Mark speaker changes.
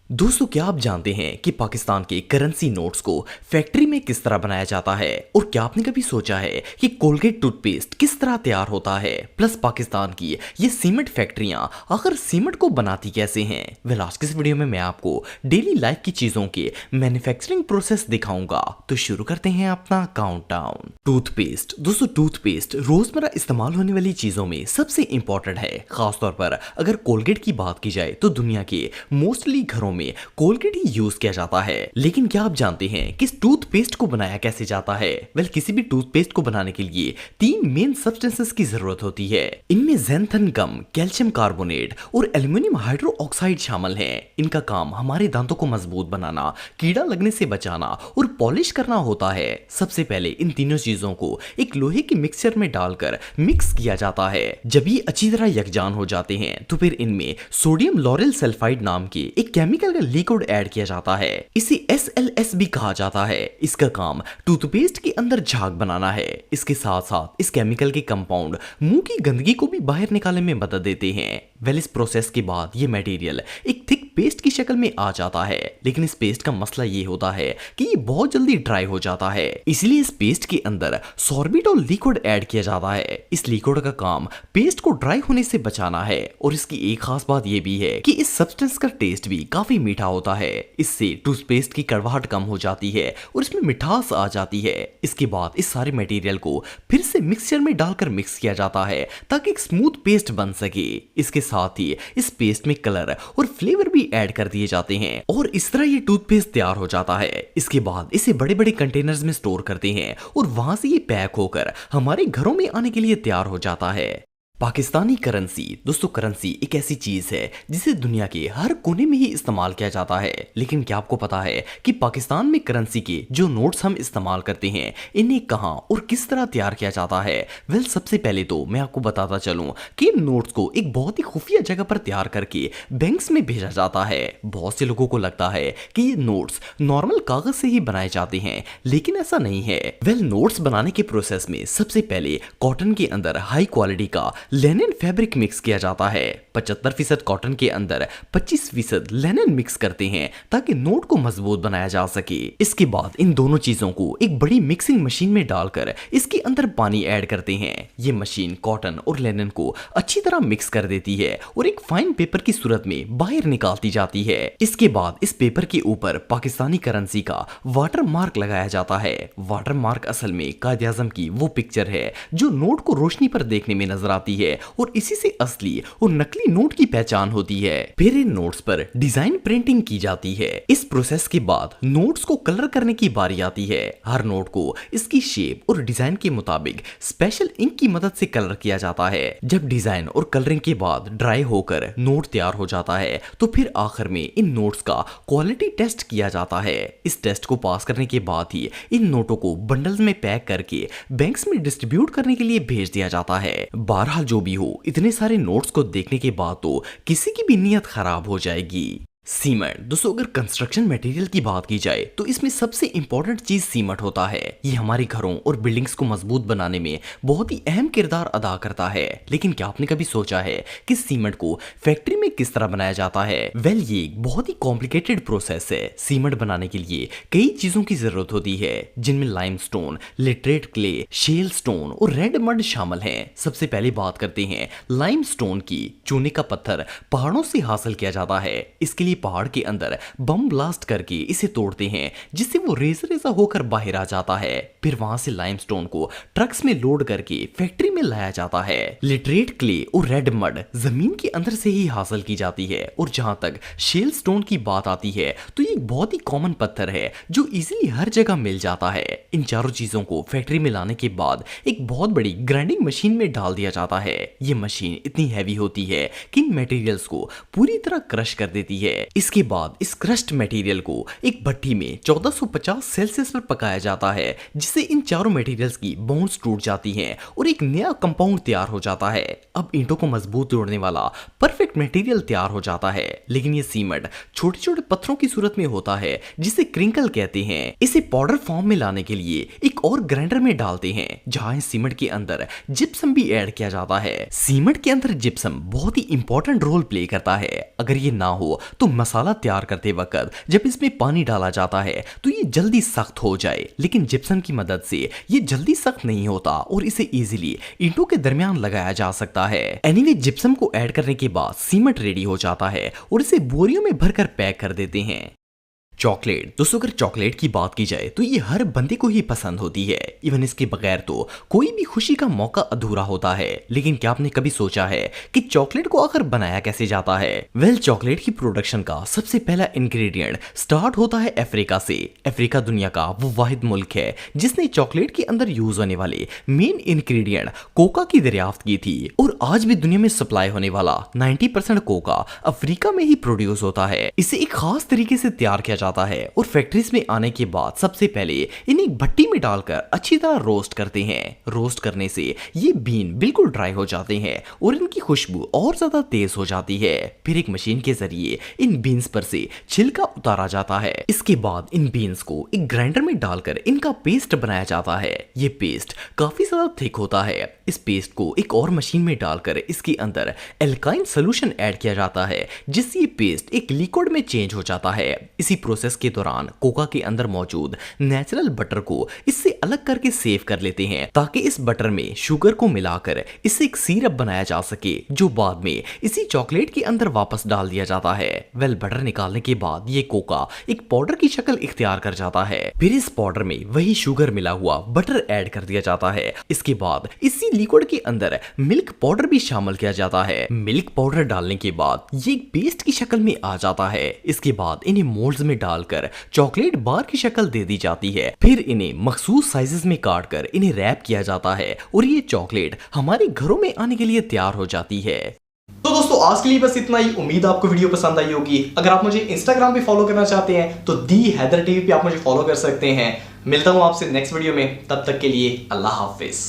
Speaker 1: दोस्तों, क्या आप जानते हैं कि पाकिस्तान के करेंसी नोट्स को फैक्ट्री में किस तरह बनाया जाता है? और क्या आपने कभी सोचा है कि कोलगेट टूथपेस्ट किस तरह तैयार होता है? प्लस पाकिस्तान की ये सीमेंट फैक्ट्रियां आखिर सीमेंट को बनाती कैसे हैं? वेल, आज के इस वीडियो में मैं आपको डेली लाइफ की चीजों के मैन्युफैक्चरिंग प्रोसेस दिखाऊंगा। तो शुरू करते हैं अपना काउंटडाउन। टूथपेस्ट। दोस्तों, टूथपेस्ट रोजमर्रा इस्तेमाल होने वाली चीजों में सबसे इंपॉर्टेंट है। खासतौर पर अगर कोलगेट की बात की जाए तो दुनिया के मोस्टली घरों में कोलगेट ही यूज किया जाता है। लेकिन क्या आप जानते हैं कि इस टूथपेस्ट को बनाया कैसे जाता है? वेल, किसी भी टूथपेस्ट को बनाने के लिए 3 मेन सब्सटेंसेस की जरूरत होती है। इनमें ज़ैंथन गम, कैल्शियम कार्बोनेट और एल्युमिनियम हाइड्रोक्साइड शामिल हैं। इनका काम हमारे दांतों को मजबूत बनाना, कीड़ा लगने से बचाना और पॉलिश करना होता है। सबसे पहले इन तीनों चीजों को एक लोहे के मिक्सचर में डालकर मिक्स किया जाता है। जब ये अच्छी तरह यकजान हो जाते हैं तो फिर इनमें सोडियम लॉरेल सल्फाइड नाम के एक केमिकल का लिक्विड ऐड किया जाता है। इसे SLS भी कहा जाता है। इसका काम टूथपेस्ट के अंदर झाग बनाना है। इसके साथ साथ इस केमिकल के कंपाउंड मुंह की गंदगी को भी बाहर निकालने में मदद देते हैं। वेल, इस प्रोसेस के बाद ये मटेरियल एक थिक पेस्ट की शक्ल में आ जाता है। लेकिन इस पेस्ट का मसला ये होता है कि ये बहुत जल्दी ड्राई हो जाता है। इसलिए इस पेस्ट के अंदर सॉर्बिटॉल लिक्विड ऐड किया जाता है। इस लिक्विड का काम पेस्ट को ड्राई होने से बचाना है। और इसकी एक खास बात ये भी है कि इस सब्सटेंस का टेस्ट भी काफी मीठा होता है। इससे टूथपेस्ट की कड़वाहट कम हो जाती है और इसमें मिठास आ जाती है। इसके बाद इस सारे मटेरियल को फिर से मिक्सचर में डालकर मिक्स किया जाता है ताकि एक स्मूथ पेस्ट बन सके। इसके साथ ही इस पेस्ट में कलर और फ्लेवर भी ऐड कर दिए जाते हैं और इस तरह ये टूथपेस्ट तैयार हो जाता है। इसके बाद इसे बड़े बड़े कंटेनर्स में स्टोर करते हैं और वहां से ये पैक होकर हमारे घरों में आने के लिए तैयार हो जाता है। पाकिस्तानी करेंसी। दोस्तों, करेंसी एक ऐसी चीज है जिसे दुनिया के हर कोने में ही इस्तेमाल किया जाता है। लेकिन क्या आपको पता है कि पाकिस्तान में करेंसी के जो नोट्स हम इस्तेमाल करते हैं इन्हें कहां और किस तरह तैयार किया जाता है? वेल, सबसे पहले तो मैं आपको बताता चलूं कि इन नोट्स को एक बहुत ही खुफिया जगह पर तैयार करके बैंक्स में भेजा जाता है। बहुत से लोगों को लगता है कि ये नोट्स नॉर्मल कागज से ही बनाए जाते हैं, लेकिन ऐसा नहीं है। वेल, नोट्स बनाने के प्रोसेस में सबसे पहले कॉटन के अंदर हाई क्वालिटी का लेनिन फैब्रिक मिक्स किया जाता है। 75% कॉटन के अंदर 25% लेनिन मिक्स करते हैं ताकि नोट को मजबूत बनाया जा सके। इसके बाद इन दोनों चीजों को एक बड़ी मिक्सिंग मशीन में डालकर इसके अंदर पानी ऐड करते हैं। ये मशीन कॉटन और लेनिन को अच्छी तरह मिक्स कर देती है और एक फाइन पेपर की सूरत में बाहर निकालती जाती है। इसके बाद इस पेपर के ऊपर पाकिस्तानी करेंसी का वाटर मार्क लगाया जाता है। वाटर मार्क असल में कायद-ए-आज़म की वो पिक्चर है जो नोट को रोशनी पर देखने में नजर आती है और इसी से असली और नकली नोट की पहचान होती है। फिर इन नोट्स पर डिजाइन प्रिंटिंग की जाती है। इस प्रोसेस के बाद नोट्स को कलर करने की बारी आती है। हर नोट को इसकी शेप और डिजाइन के मुताबिक स्पेशल इंक की मदद से कलर किया जाता है। जब डिजाइन और कलरिंग के बाद ड्राई होकर नोट तैयार हो जाता है तो फिर आखिर में इन नोट्स का क्वालिटी टेस्ट किया जाता है। इस टेस्ट को पास करने के बाद ही इन नोटों को बंडल्स में पैक करके बैंक्स में डिस्ट्रीब्यूट करने के लिए भेज दिया जाता है। बहरहाल जो भी हो, इतने सारे नोट्स को देखने के बाद तो किसी की भी नीयत खराब हो जाएगी। सीमेंट। दोस्तों, अगर कंस्ट्रक्शन मटेरियल की बात की जाए तो इसमें सबसे इंपॉर्टेंट चीज सीमेंट होता है। ये हमारे घरों और बिल्डिंग्स को मजबूत बनाने में बहुत ही अहम किरदार अदा करता है। लेकिन क्या आपने कभी सोचा है कि सीमेंट को फैक्ट्री में किस तरह बनाया जाता है? वेल, ये एक बहुत ही कॉम्प्लिकेटेड प्रोसेस है। सीमेंट बनाने के लिए कई चीजों की जरूरत होती है जिनमें limestone, laterite clay, shale stone और रेड मड शामिल हैं। सबसे पहले बात करते हैं लाइमस्टोन की। चूने का पत्थर पहाड़ों से हासिल किया जाता है। इसके लिए पहाड़ के अंदर बम ब्लास्ट करके इसे तोड़ते हैं जिससे वो रेजा रेजा होकर बाहर आ जाता है। फिर वहां से लाइमस्टोन को ट्रक्स में लोड करके फैक्ट्री में लाया जाता है। लिटरेट क्ले और रेड मड जमीन के अंदर से ही हासिल की जाती है। और जहां तक शेल स्टोन की बात आती है तो ये एक बहुत ही कॉमन पत्थर है जो इजीली हर जगह मिल जाता है। इन चारों चीजों को फैक्ट्री में लाने के बाद एक बहुत बड़ी ग्राइंडिंग मशीन में डाल दिया जाता है। ये मशीन इतनी हैवी होती है कि इन मटेरियल्स को पूरी तरह क्रश कर देती है। इसके बाद इस क्रश्ड मटेरियल को एक भट्टी में 1450 सेल्सियस पर पकाया जाता है जिससे इन चारों मटेरियल्स की बॉन्ड्स टूट जाती हैं और एक नया कंपाउंड तैयार हो जाता है। अब ईंटों को मजबूत तोड़ने वाला परफेक्ट मटेरियल तैयार हो जाता है। लेकिन ये सीमेंट छोटे छोटे पत्थरों की सूरत में होता है जिसे क्रिंकल कहते हैं। इसे पाउडर फॉर्म में लाने के लिए एक और ग्राइंडर में डालते हैं जहां इस सीमेंट के अंदर जिप्सम भी ऐड किया जाता है। सीमेंट के अंदर जिप्सम बहुत ही इंपॉर्टेंट रोल प्ले करता है। अगर ये ना हो तो मसाला तैयार करते वक्त जब इसमें पानी डाला जाता है तो ये जल्दी सख्त हो जाए, लेकिन जिप्सम की मदद से ये जल्दी सख्त नहीं होता और इसे इजीली ईंटों के दरमियान लगाया जा सकता है। एनीवे, जिप्सम को ऐड करने के बाद सीमेंट रेडी हो जाता है और इसे बोरियों में भरकर पैक कर देते हैं। चॉकलेट दोस्तों, अगर चॉकलेट की बात की जाए तो ये हर बंदे को ही पसंद होती है। इवन इसके बगैर तो कोई भी खुशी का मौका अधूरा होता है। लेकिन क्या आपने कभी सोचा है कि चॉकलेट को आखिर बनाया कैसे जाता है? वेल, चॉकलेट की प्रोडक्शन का सबसे पहला इंग्रेडिएंट स्टार्ट होता है अफ्रीका से। अफ्रीका दुनिया का वो वाहिद मुल्क है जिसने चॉकलेट के अंदर यूज होने वाले मेन इंग्रेडिएंट कोका की दरियाफ्त की थी और आज भी दुनिया में सप्लाई होने वाला 90% कोका अफ्रीका में ही प्रोड्यूस होता है। इसे एक खास तरीके से तैयार किया जाता है और फैक्ट्रीज में आने के बाद सबसे पहले इन्हें भट्टी में डालकर अच्छी तरह रोस्ट करते हैं। रोस्ट करने से ये बीन बिल्कुल ड्राई हो जाते हैं और इनकी खुशबू और ज्यादा तेज हो जाती है। फिर एक मशीन के जरिए इन बीन्स पर से छिलका उतारा जाता है। इसके बाद इन बीन्स को एक ग्राइंडर में डालकर इनका पेस्ट बनाया जाता है। ये पेस्ट काफी ज्यादा थिक होता है। इस पेस्ट को एक और मशीन में डालकर इसके अंदर एल्काइन सोल्यूशन ऐड किया जाता है, जिससे ये पेस्ट एक लिक्विड में चेंज हो जाता है। इसी प्रोसेस के दौरान कोका के अंदर मौजूद नेचुरल बटर को इससे अलग करके सेव कर लेते हैं ताकि इस बटर में शुगर को मिलाकर इससे एक सिरप बनाया जा सके, जो बाद में इसी चॉकलेट के अंदर वापस डाल दिया जाता है। वेल, बटर निकालने के बाद ये कोका एक पाउडर की शक्ल इख्तियार कर जाता है। फिर इस पाउडर में वही शुगर मिला हुआ बटर ऐड कर दिया जाता है। इसके बाद इसी लिक्विड के अंदर मिल्क पाउडर भी शामिल किया जाता है। मिल्क पाउडर डालने के बाद ये एक पेस्ट की शक्ल में आ जाता है। इसके बाद इन्हें मोल्ड्स में डालकर चॉकलेट बार की शक्ल दे दी जाती है। फिर इन्हें मखसूस साइजेस में काटकर इन्हें रैप किया जाता है और ये चॉकलेट हमारे घरों में आने के लिए तैयार हो जाती है।
Speaker 2: तो दोस्तों, आज के लिए बस इतना ही। उम्मीद आपको वीडियो पसंद आई होगी। अगर आप मुझे इंस्टाग्राम पे फॉलो करना चाहते हैं तो दी हैदर टीवी पे आप मुझे फॉलो कर सकते हैं। मिलता हूं आपसे नेक्स्ट वीडियो में, तब तक के लिए अल्लाह हाफिज।